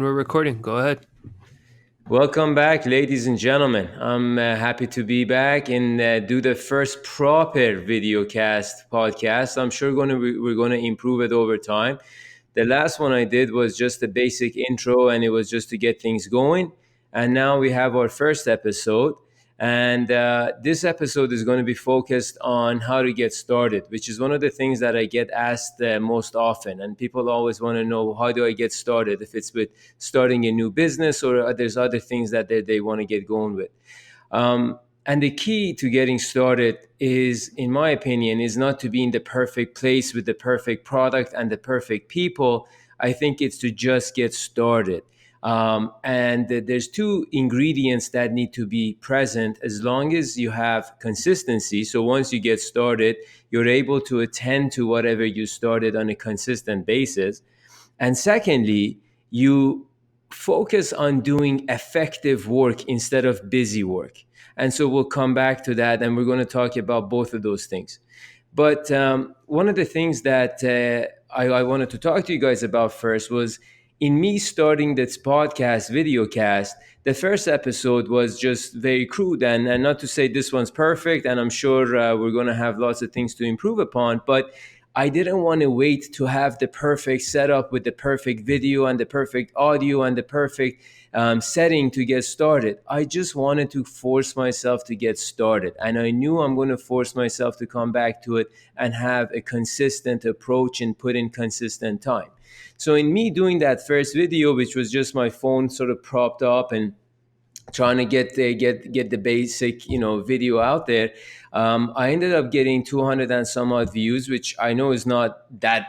we're recording. Go ahead. Welcome back, ladies and gentlemen. I'm happy to be back and do the first proper video cast podcast. I'm sure we're going to improve it over time. The last one I did was just a basic intro, and it was just to get things going. And now we have our first episode. And this episode is going to be focused on how to get started, which is one of the things that I get asked most often. And people always want to know, how do I get started? If it's with starting a new business, or there's other things that they want to get going with. And the key to getting started is, in my opinion, is not to be in the perfect place with the perfect product and the perfect people. I think it's to just get started. And there's two ingredients that need to be present as long as you have consistency. So once you get started, you're able to attend to whatever you started on a consistent basis. And secondly, you focus on doing effective work instead of busy work. And so we'll come back to that, and we're going to talk about both of those things. But one of the things that I wanted to talk to you guys about first was, in me starting this podcast, video cast, the first episode was just very crude. And not to say this one's perfect, and I'm sure we're going to have lots of things to improve upon, but I didn't want to wait to have the perfect setup with the perfect video and the perfect audio and the perfect setting to get started. I just wanted to force myself to get started. And I knew I'm going to force myself to come back to it and have a consistent approach and put in consistent time. So in me doing that first video, which was just my phone sort of propped up and trying to get the basic video out there, I ended up getting 200 and some odd views, which I know is not that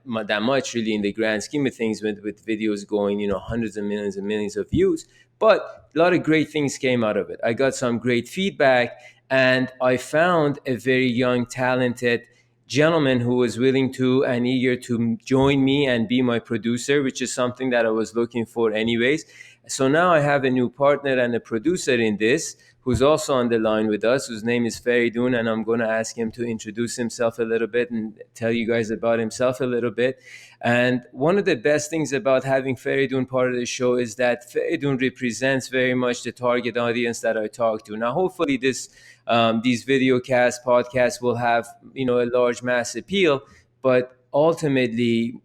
much really in the grand scheme of things, with videos going hundreds and millions of views. But a lot of great things came out of it. I got some great feedback, and I found a very young, talented gentleman who was willing to and eager to join me and be my producer, which is something that I was looking for anyways. So now I have a new partner and a producer in this, who's also on the line with us, whose name is Feridun, and I'm going to ask him to introduce himself a little bit and tell you guys about himself a little bit. And one of the best things about having Feridun part of the show is that Feridun represents very much the target audience that I talk to. Now, hopefully these video cast podcasts will have a large mass appeal, but ultimately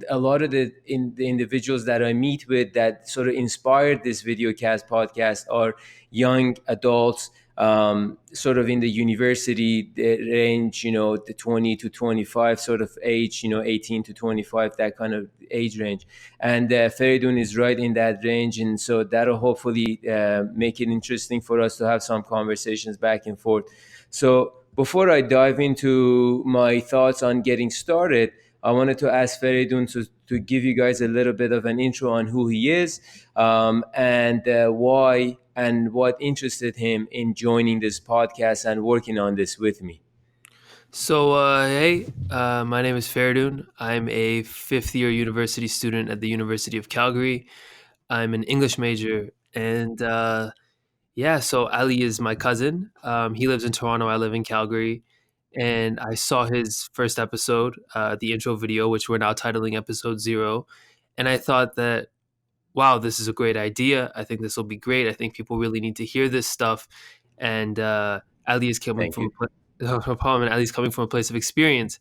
a lot of the individuals that I meet with that sort of inspired this video cast podcast are young adults, sort of in the university range, the 20 to 25 sort of age, 18 to 25, that kind of age range. And Feridun is right in that range. And so that'll hopefully make it interesting for us to have some conversations back and forth. So before I dive into my thoughts on getting started, I wanted to ask Feridun to give you guys a little bit of an intro on who he is, and why and what interested him in joining this podcast and working on this with me. So, hey, my name is Feridun. I'm a fifth-year university student at the University of Calgary. I'm an English major, and so Ali is my cousin. He lives in Toronto. I live in Calgary. And I saw his first episode, the intro video, which we're now titling episode 0. And I thought that, wow, this is a great idea. I think this will be great. I think people really need to hear this stuff. And Ali is coming Thank from you. no problem. And Ali's coming from a place of experience.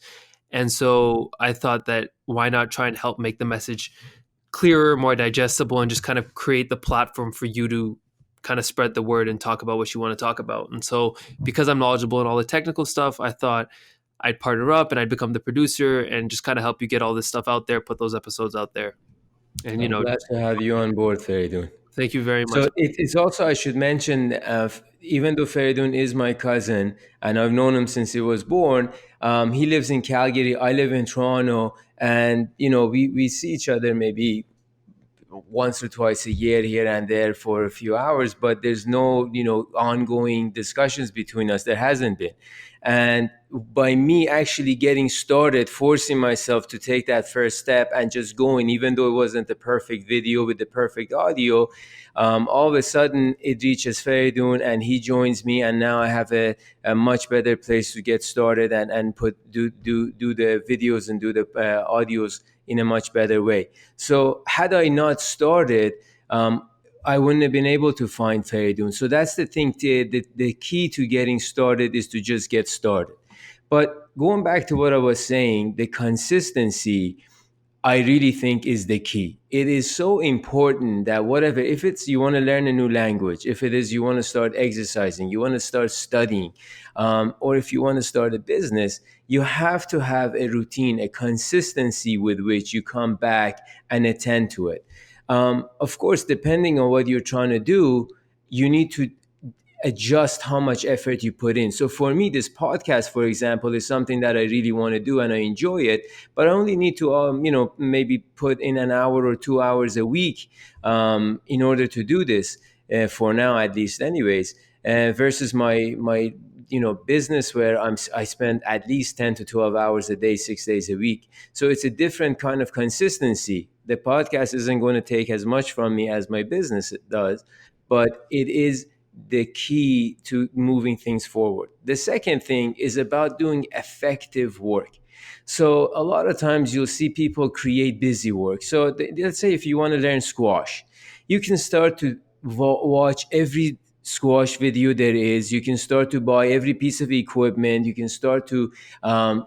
And so I thought that why not try and help make the message clearer, more digestible, and just kind of create the platform for you to kind of spread the word and talk about what you want to talk about. And so because I'm knowledgeable in all the technical stuff, I thought I'd partner up and I'd become the producer and just kind of help you get all this stuff out there, put those episodes out there. And, I'm glad to have you on board, Feridun. thank you very So much. it's also, I should mention, even though Feridun is my cousin and I've known him since he was born, he lives in Calgary, I live in Toronto, and we see each other maybe once or twice a year here and there for a few hours, but there's no ongoing discussions between us. There hasn't been. And by me actually getting started, forcing myself to take that first step and just going, even though it wasn't the perfect video with the perfect audio, all of a sudden it reaches Feridun and he joins me, and now I have a much better place to get started and do the videos and do the audios in a much better way. So had I not started, I wouldn't have been able to find Feridun. So that's the thing. The key to getting started is to just get started. But going back to what I was saying, the consistency, I really think, is the key. It is so important that whatever, if it's you want to learn a new language, if it is you want to start exercising, you want to start studying, or if you want to start a business, you have to have a routine, a consistency with which you come back and attend to it. Of course, depending on what you're trying to do, you need to adjust how much effort you put in. So for me, this podcast, for example, is something that I really want to do and I enjoy it, but I only need to, maybe put in an hour or 2 hours a week in order to do this, for now, at least, anyways. Versus my business where I spend at least 10 to 12 hours a day, 6 days a week. So it's a different kind of consistency. The podcast isn't going to take as much from me as my business does, but it is the key to moving things forward. The second thing is about doing effective work. So a lot of times you'll see people create busy work. So let's say if you want to learn squash, you can start to watch every squash video there is. You can start to buy every piece of equipment. You can start to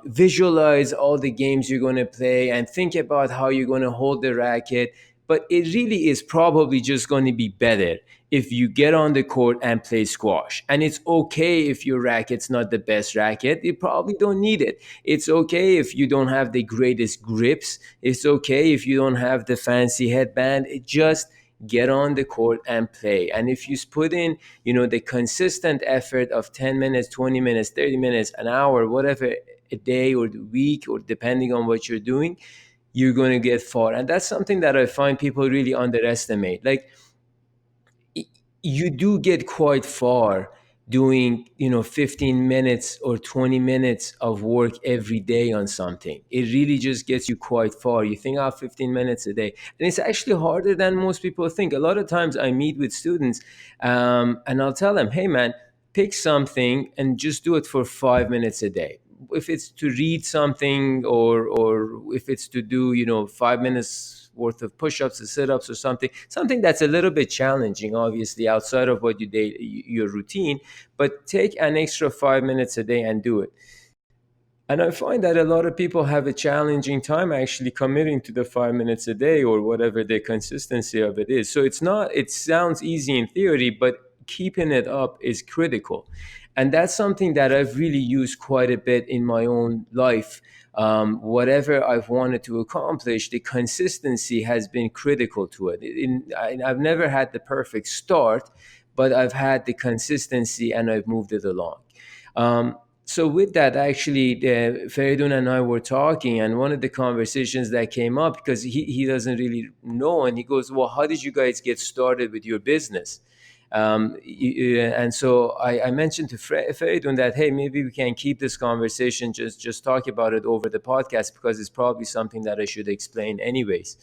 visualize all the games you're going to play and think about how you're going to hold the racket. But it really is probably just going to be better if you get on the court and play squash. And it's okay if your racket's not the best racket. You probably don't need it. It's okay if you don't have the greatest grips. It's okay if you don't have the fancy headband. It just get on the court and play. And if you put in, the consistent effort of 10 minutes, 20 minutes, 30 minutes, an hour, whatever, a day or the week, or depending on what you're doing, you're going to get far. And that's something that I find people really underestimate. Like, you do get quite far doing 15 minutes or 20 minutes of work every day on something. It really just gets you quite far. You think, 15 minutes a day, and it's actually harder than most people think. A lot of times I meet with students, and I'll tell them, hey man, pick something and just do it for 5 minutes a day. If it's to read something, or if it's to do 5 minutes worth of push-ups or sit-ups, or something that's a little bit challenging, obviously outside of what your routine, but take an extra 5 minutes a day and do it. And I find that a lot of people have a challenging time actually committing to the 5 minutes a day, or whatever the consistency of it is. So it sounds easy in theory, but keeping it up is critical. And that's something that I've really used quite a bit in my own life. Whatever I've wanted to accomplish, the consistency has been critical to it. I've never had the perfect start, but I've had the consistency and I've moved it along. So with that, actually, Feridun and I were talking, and one of the conversations that came up, because he doesn't really know, and he goes, well, how did you guys get started with your business? And so I mentioned to Feridun that, hey, maybe we can keep this conversation, just talk about it over the podcast, because it's probably something that I should explain anyways.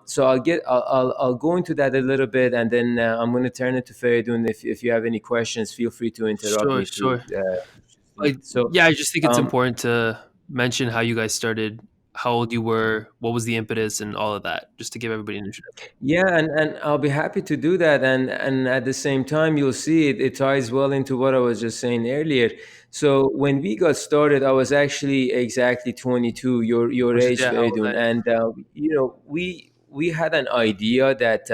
So I'll go into that a little bit, and then I'm going to turn it to Feridun. If you have any questions, feel free to interrupt Sure, me to sure. see. So, Yeah, I just think it's um, important to mention how you guys started, how old you were, what was the impetus, and all of that, just to give everybody an introduction. yeah, and I'll be happy to do that. And at the same time, you'll see it ties well into what I was just saying earlier. So when we got started, I was actually exactly 22, your Which is, age, yeah, how old Feridun. I am. And we had an idea that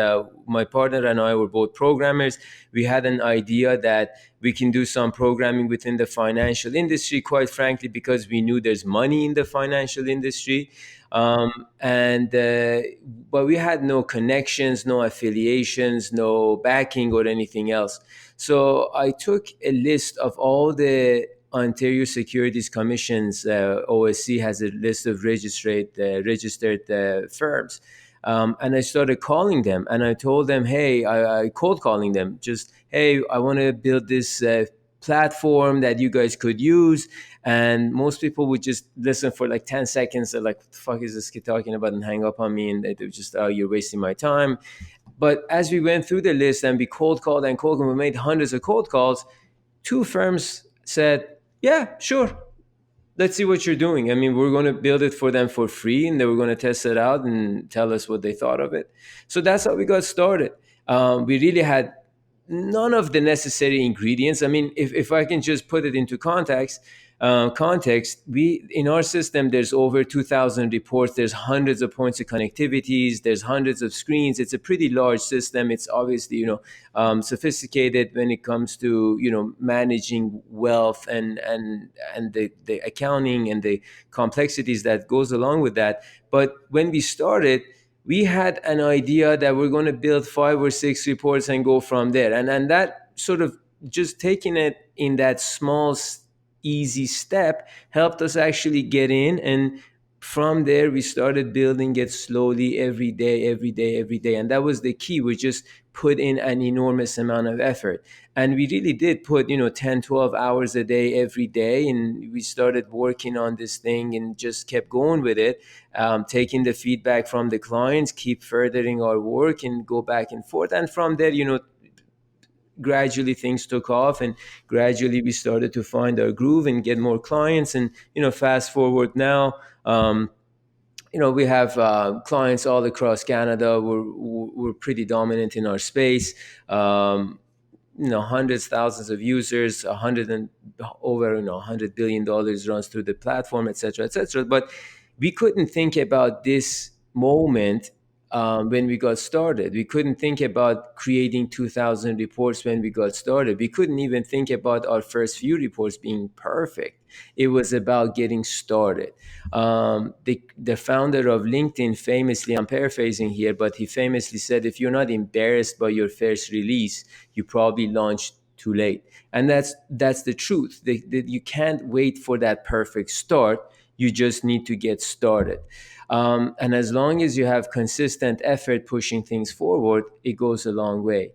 my partner and I were both programmers. We had an idea that we can do some programming within the financial industry, quite frankly, because we knew there's money in the financial industry. And But we had no connections, no affiliations, no backing or anything else. So I took a list of all the Ontario Securities Commission's, OSC has a list of registered firms. And I started calling them, and I told them, hey, I cold calling them, just, hey, I want to build this platform that you guys could use. And most people would just listen for like 10 seconds. They're like, what the fuck is this kid talking about, and hang up on me. And they would just, oh, you're wasting my time. But as we went through the list and we cold called and cold called, we made hundreds of cold calls. Two firms said, yeah, sure, let's see what you're doing. I mean, we're going to build it for them for free, and they were going to test it out and tell us what they thought of it. So that's how we got started. We really had none of the necessary ingredients. I mean, if I can just put it into context, we in our system there's over 2,000 reports. There's hundreds of points of connectivities. There's hundreds of screens. It's a pretty large system. It's obviously sophisticated when it comes to managing wealth and the accounting and the complexities that goes along with that. But when we started, we had an idea that we're going to build 5 or 6 reports and go from there. And that sort of just taking it in that small, easy step helped us actually get in. And from there, we started building it slowly every day, every day, every day. And that was the key. We just put in an enormous amount of effort. And we really did put, 10, 12 hours a day every day. And we started working on this thing and just kept going with it, taking the feedback from the clients, keep furthering our work and go back and forth. And from there, gradually things took off, and gradually we started to find our groove and get more clients. And, fast forward now, we have clients all across Canada. We're pretty dominant in our space. Hundreds, thousands of users, over $100 billion runs through the platform, etc., etc. But we couldn't think about this moment when we got started. We couldn't think about creating 2,000 reports when we got started. We couldn't even think about our first few reports being perfect. It was about getting started. The founder of LinkedIn famously, I'm paraphrasing here, but he famously said, if you're not embarrassed by your first release, you probably launched too late. And that's the truth. You can't wait for that perfect start. You just need to get started. And as long as you have consistent effort pushing things forward, it goes a long way.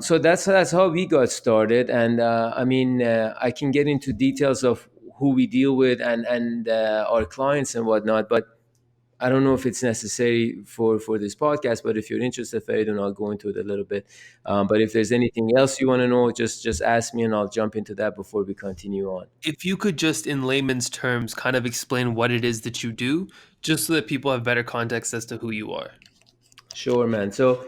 So that's how we got started. And I can get into details of who we deal with and our clients and whatnot, but I don't know if it's necessary for this podcast. But if you're interested, Faridun, I'll go into it a little bit. But if there's anything else you want to know, just ask me and I'll jump into that before we continue on. If you could just, in layman's terms, kind of explain what it is that you do, just so that people have better context as to who you are. Sure, man. So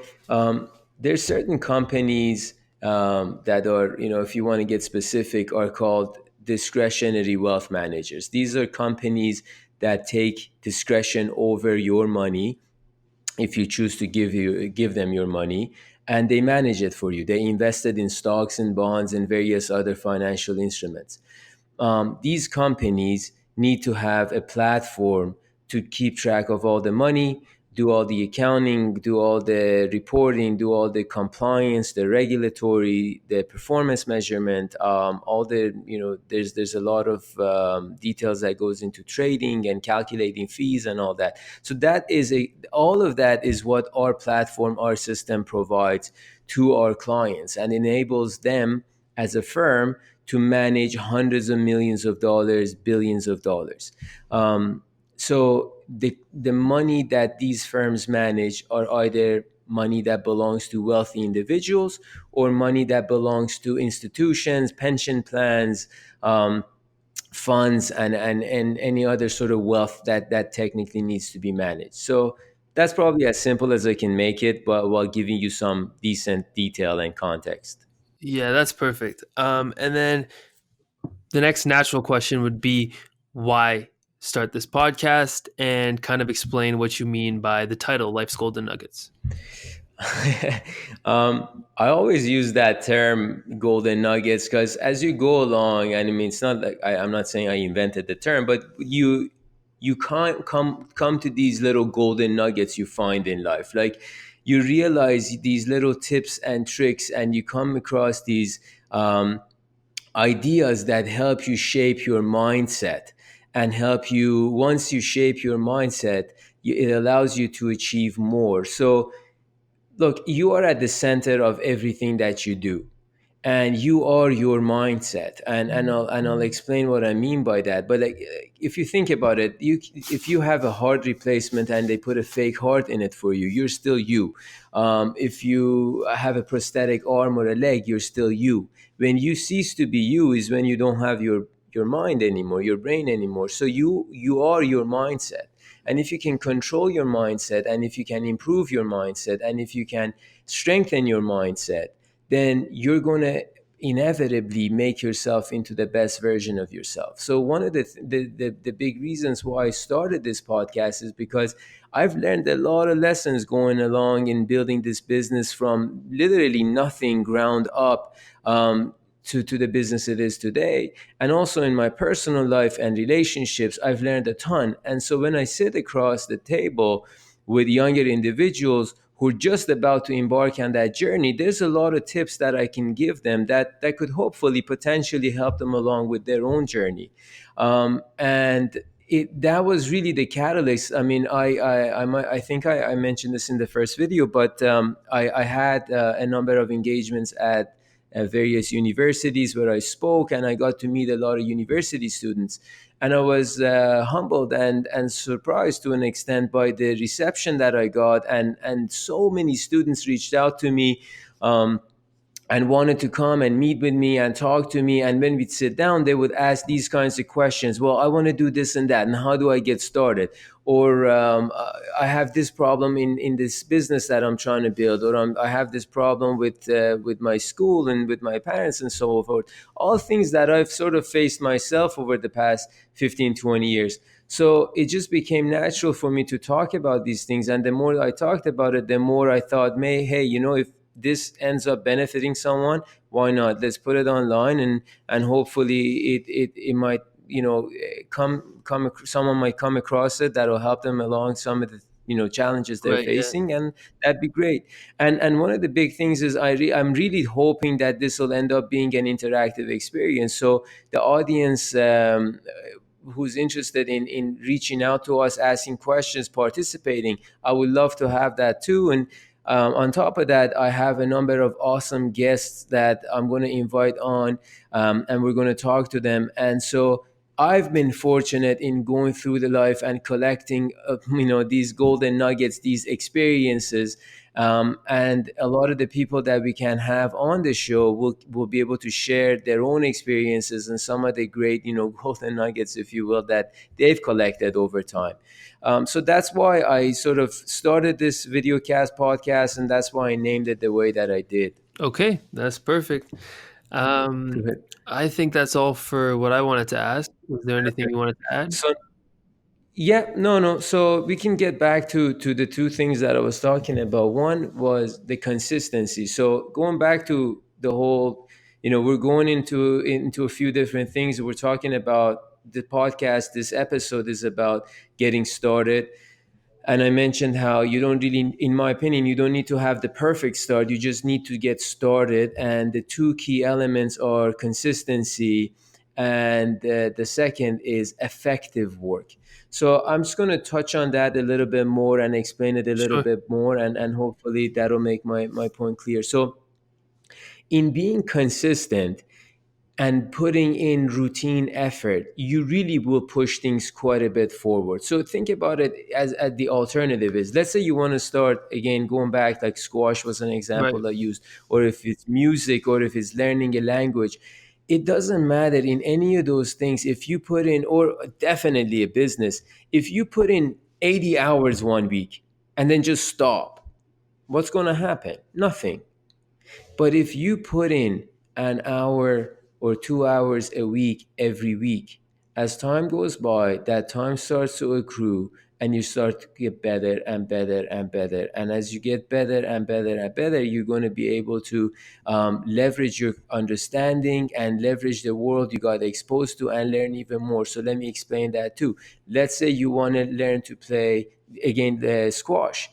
there's certain companies that are, if you want to get specific, are called discretionary wealth managers. These are companies that take discretion over your money if you choose to give them your money, and they manage it for you. They invested in stocks and bonds and various other financial instruments. These companies need to have a platform to keep track of all the money, do all the accounting, do all the reporting, do all the compliance, the regulatory, the performance measurement, all the there's a lot of details that goes into trading and calculating fees and all that. So all of that is what our platform, our system provides to our clients and enables them as a firm to manage hundreds of millions of dollars, billions of dollars. So the money that these firms manage are either money that belongs to wealthy individuals or money that belongs to institutions, pension plans, funds, and any other sort of wealth that technically needs to be managed. So that's probably as simple as I can make it, but while giving you some decent detail and context. Yeah, that's perfect. And then the next natural question would be, why start this podcast, and kind of explain what you mean by the title, Life's Golden Nuggets. I always use that term golden nuggets because as you go along, and I mean, it's not like I'm not saying I invented the term, but you can't come to these little golden nuggets you find in life. Like you realize these little tips and tricks, and you come across these ideas that help you shape your mindset and help you. Once you shape your mindset, it allows you to achieve more. So look, you are at the center of everything that you do. and you are your mindset. And I'll explain what I mean by that. But like, if you think about it, if you have a heart replacement and they put a fake heart in it for you, you're still you. If you have a prosthetic arm or a leg, you're still you. When you cease to be you is when you don't have your mind anymore, your brain anymore. So you are your mindset. And if you can control your mindset, and if you can improve your mindset, and if you can strengthen your mindset, then you're going to inevitably make yourself into the best version of yourself. So one of the big reasons why I started this podcast is because I've learned a lot of lessons going along in building this business from literally nothing, ground up, to the business it is today. And also in my personal life and relationships, I've learned a ton. And so when I sit across the table with younger individuals who are just about to embark on that journey, there's a lot of tips that I can give them that could hopefully potentially help them along with their own journey. And that was really the catalyst. I mean, I think I mentioned this in the first video, but I had a number of engagements at various universities where I spoke, and I got to meet a lot of university students. And I was humbled and surprised to an extent by the reception that I got, and so many students reached out to me. And wanted to come and meet with me and talk to me. And when we'd sit down, they would ask these kinds of questions. Well, I want to do this and that, and how do I get started? Or I have this problem in this business that I'm trying to build, or I have this problem with my school and with my parents and so forth. All things that I've sort of faced myself over the past 15, 20 years. So it just became natural for me to talk about these things. And the more I talked about it, the more I thought, hey, if this ends up benefiting someone, why not? Let's put it online, and hopefully it might, someone might come across it that'll help them along some of the challenges they're Right. Yeah. facing, and that'd be great. And one of the big things is I'm really hoping that this will end up being an interactive experience. So the audience, who's interested in reaching out to us, asking questions, participating, I would love to have that too. And on top of that, I have a number of awesome guests that I'm going to invite on, and we're going to talk to them. And so I've been fortunate in going through the life and collecting, these golden nuggets, these experiences. And a lot of the people that we can have on the show will be able to share their own experiences and some of the great, golden nuggets, if you will, that they've collected over time. So that's why I sort of started this video cast podcast, and that's why I named it the way that I did. Okay, that's perfect. Um, Good. I think that's all for what I wanted to ask. Was there anything you wanted to add? So yeah, no. So we can get back to the two things that I was talking about. One was the consistency. So going back to the whole, we're going into a few different things. We're talking about the podcast. This episode is about getting started. And I mentioned how you don't really, in my opinion, you don't need to have the perfect start. You just need to get started. And the two key elements are consistency, and the second is effective work. So I'm just going to touch on that a little bit more and explain it a little Sure. bit more, and hopefully that'll make my point clear. So in being consistent and putting in routine effort, you really will push things quite a bit forward. So think about it as the alternative is, let's say you want to start again, going back, like squash was an Right. example I used, or if it's music, or if it's learning a language. It doesn't matter in any of those things. If you put in, or definitely a business, if you put in 80 hours one week and then just stop, what's going to happen? Nothing. But if you put in an hour or 2 hours a week every week, as time goes by, that time starts to accrue, and you start to get better and better and better. And as you get better and better and better, you're going to be able to leverage your understanding and leverage the world you got exposed to and learn even more. So let me explain that too. Let's say you want to learn to play, again, the squash.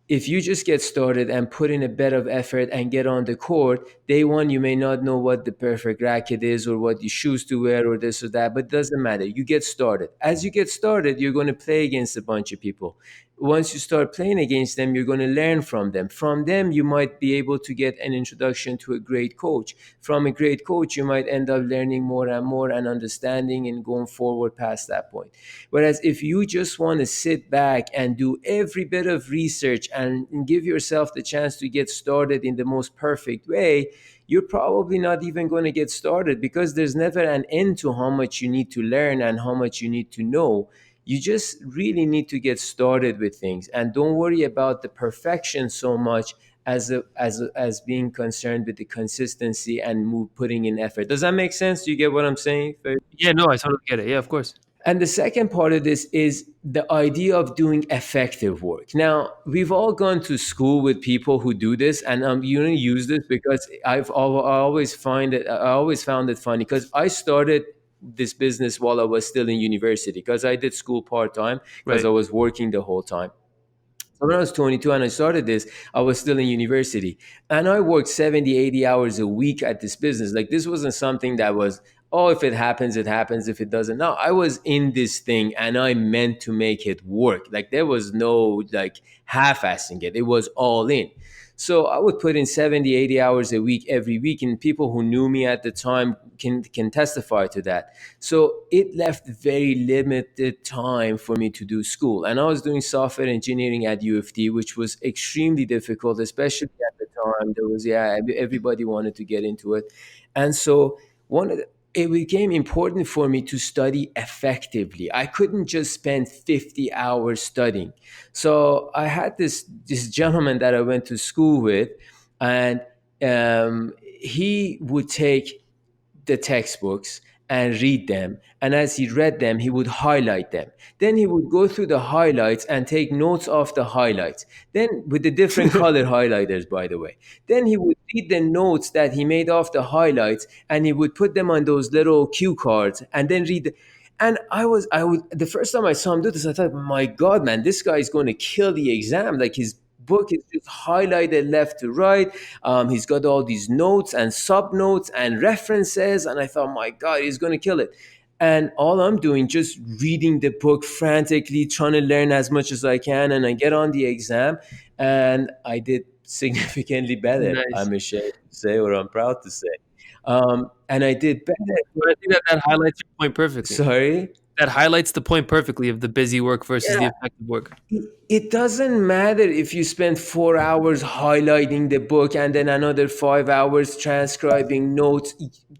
If you just get started and put in a bit of effort and get on the court, day one, you may not know what the perfect racket is or what the shoes to wear or this or that, but it doesn't matter. You get started. As you get started, you're going to play against a bunch of people. Once you start playing against them, you're going to learn from them. From them, you might be able to get an introduction to a great coach. From a great coach, you might end up learning more and more and understanding and going forward past that point. Whereas if you just want to sit back and do every bit of research and give yourself the chance to get started in the most perfect way, you're probably not even going to get started, because there's never an end to how much you need to learn and how much you need to know. You just really need to get started with things, and don't worry about the perfection so much as being concerned with the consistency and putting in effort. Does that make sense? Do you get what I'm saying? Yeah, no, I totally get it. Yeah, of course. And the second part of this is the idea of doing effective work. Now, we've all gone to school with people who do this, and you know, use this because I always find it. I always found it funny because I started this business while I was still in university, because I did school part time because Right. I was working the whole time. So when I was 22 and I started this, I was still in university. And I worked 70, 80 hours a week at this business. Like, this wasn't something that was, oh, if it happens, it happens. If it doesn't. No, I was in this thing and I meant to make it work. Like, there was no like half-assing it. It was all in. So I would put in 70, 80 hours a week every week. And people who knew me at the time can testify to that. So it left very limited time for me to do school. And I was doing software engineering at U of T, which was extremely difficult, especially at the time. There was, yeah, everybody wanted to get into it. And so one of the, it became important for me to study effectively. I couldn't just spend 50 hours studying. So I had this gentleman that I went to school with, and he would take the textbooks and read them. And as he read them, he would highlight them. Then he would go through the highlights and take notes of the highlights. Then, with the different color highlighters, by the way. Then he would read the notes that he made off the highlights, and he would put them on those little cue cards and then read. And the first time I saw him do this, I thought, my God, man, this guy is going to kill the exam. Like, his book is just highlighted left to right. He's got all these notes and sub notes and references. And I thought, my God, he's going to kill it. And all I'm doing, just reading the book frantically, trying to learn as much as I can. And I get on the exam, and I did significantly better, Nice. I'm ashamed to say, or I'm proud to say. And I did better. But I think that highlights your point perfectly. Sorry? That highlights the point perfectly of the busy work versus the Yeah. effective work. It doesn't matter if you spend 4 hours highlighting the book and then another 5 hours transcribing notes.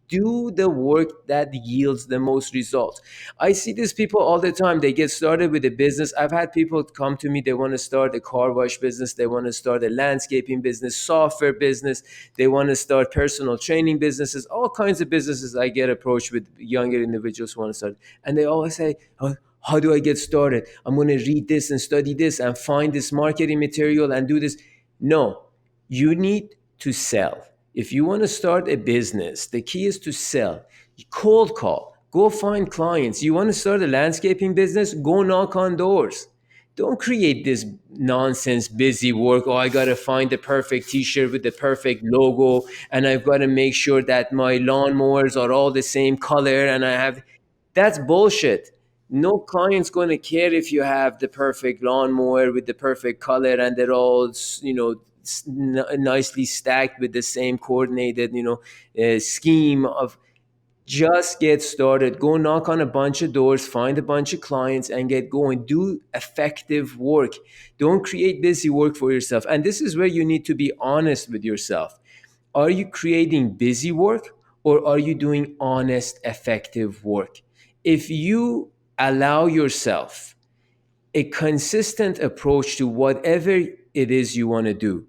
Do the work that yields the most results. I see these people all the time. They get started with a business. I've had people come to me, they want to start a car wash business, they want to start a landscaping business, software business, they want to start personal training businesses, all kinds of businesses. I get approached with younger individuals who want to start. And they always say, oh, how do I get started? I'm going to read this and study this and find this marketing material and do this. No, you need to sell. If you want to start a business, the key is to sell. Cold call, go find clients. You want to start a landscaping business? Go knock on doors. Don't create this nonsense busy work. Oh, I got to find the perfect t-shirt with the perfect logo, and I've got to make sure that my lawnmowers are all the same color, and I have, that's bullshit. No client's going to care if you have the perfect lawnmower with the perfect color and they're all, nicely stacked with the same coordinated, scheme of. Just get started. Go knock on a bunch of doors, find a bunch of clients, and get going. Do effective work. Don't create busy work for yourself. And this is where you need to be honest with yourself. Are you creating busy work, or are you doing honest, effective work? If you allow yourself a consistent approach to whatever it is you want to do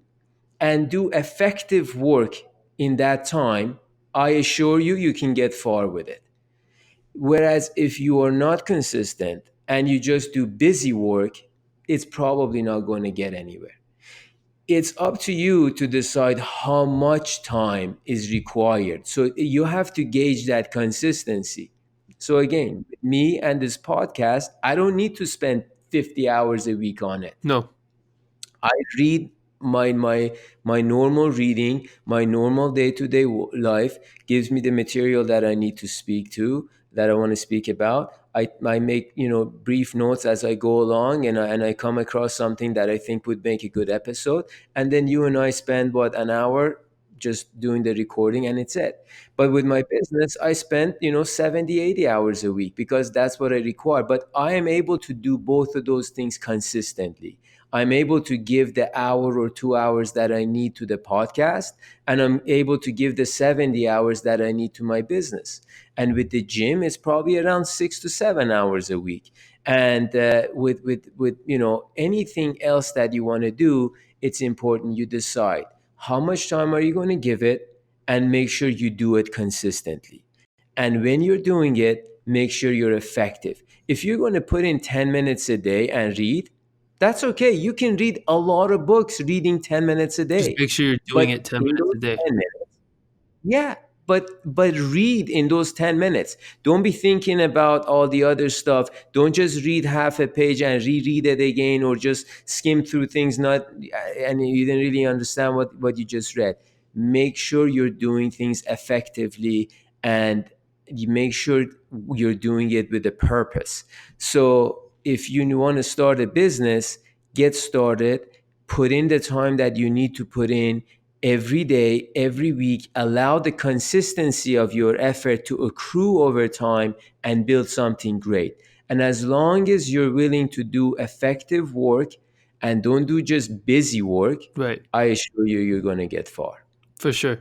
and do effective work in that time, I assure you, you can get far with it. Whereas if you are not consistent and you just do busy work, it's probably not going to get anywhere. It's up to you to decide how much time is required. So you have to gauge that consistency. So again, me and this podcast, I don't need to spend 50 hours a week on it. No. I read my normal reading, my normal day-to-day life gives me the material that I need to speak to, that I want to speak about. I make, brief notes as I go along, and I come across something that I think would make a good episode, and then you and I spend what, an hour just doing the recording, and it's it. But with my business, I spend 70, 80 hours a week because that's what I require. But I am able to do both of those things consistently. I'm able to give the hour or 2 hours that I need to the podcast, and I'm able to give the 70 hours that I need to my business. And with the gym, it's probably around 6 to 7 hours a week. And with anything else that you want to do, it's important you decide how much time are you going to give it, and make sure you do it consistently. And when you're doing it, make sure you're effective. If you're going to put in 10 minutes a day and read, that's okay. You can read a lot of books reading 10 minutes a Just day. make sure you're doing But it 10 in minutes those a day. 10 minutes, yeah, but read in those 10 minutes. Don't be thinking about all the other stuff. Don't just read half a page and reread it again, or just skim through things not and you didn't really understand what you just read. Make sure you're doing things effectively, and you make sure you're doing it with a purpose. So if you want to start a business, get started, put in the time that you need to put in every day, every week. Allow the consistency of your effort to accrue over time and build something great. And as long as you're willing to do effective work and don't do just busy work, Right. I assure you, you're going to get far. For sure.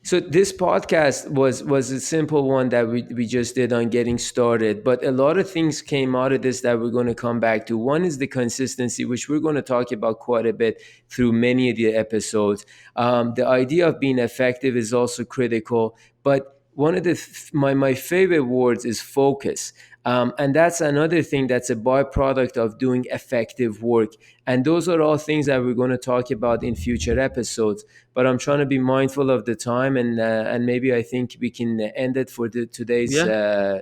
So this podcast was a simple one that we just did on getting started, but a lot of things came out of this that we're going to come back to. One is the consistency, which we're going to talk about quite a bit through many of the episodes. The idea of being effective is also critical, but one of my favorite words is focus. And that's another thing that's a byproduct of doing effective work. And those are all things that we're going to talk about in future episodes. But I'm trying to be mindful of the time, and maybe I think we can end it for today's Yeah.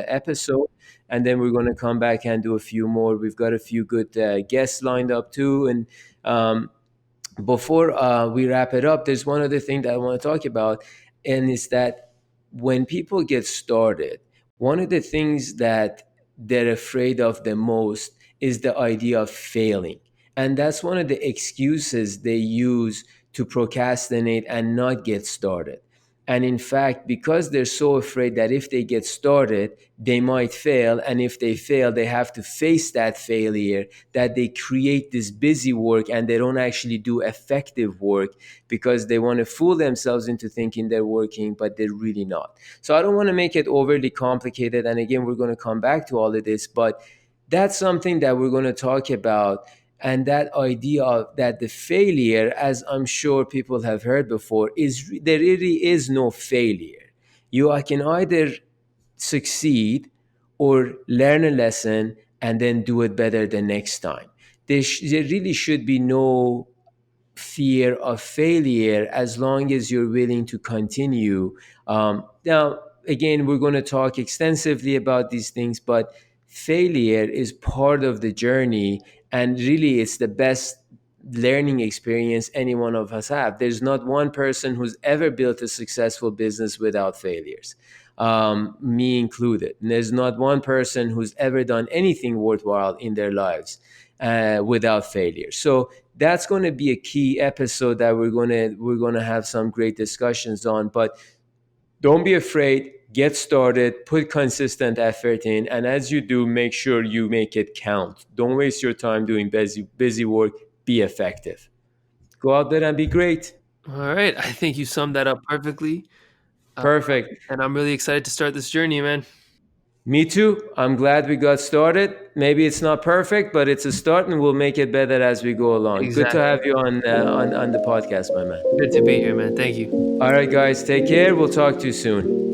episode, and then we're going to come back and do a few more. We've got a few good guests lined up too, and before we wrap it up, there's one other thing that I want to talk about, and it's that when people get started, one of the things that they're afraid of the most is the idea of failing. And that's one of the excuses they use to procrastinate and not get started. And in fact, because they're so afraid that if they get started, they might fail. And if they fail, they have to face that failure, that they create this busy work and they don't actually do effective work because they want to fool themselves into thinking they're working, but they're really not. So I don't want to make it overly complicated. And again, we're going to come back to all of this, but that's something that we're going to talk about. And that idea of that the failure, as I'm sure people have heard before, is there really is no failure. You can either succeed or learn a lesson and then do it better the next time. There really should be no fear of failure as long as you're willing to continue. Now, again, we're going to talk extensively about these things, but failure is part of the journey, and really, it's the best learning experience any one of us have. There's not one person who's ever built a successful business without failures, me included. And there's not one person who's ever done anything worthwhile in their lives without failure. So that's going to be a key episode that we're going to have some great discussions on. But don't be afraid. Get started, put consistent effort in, and as you do, make sure you make it count. Don't waste your time doing busy work. Be effective. Go out there and be great. All right. I think you summed that up perfectly. Uh, Perfect. and I'm really excited to start this journey, man. Me too. I'm glad we got started. Maybe it's not perfect, but it's a start, and we'll make it better as we go along. Good to Exactly. have you on the podcast, my man. Good to be here, man. Thank you. All right, guys, take care. We'll talk to you soon.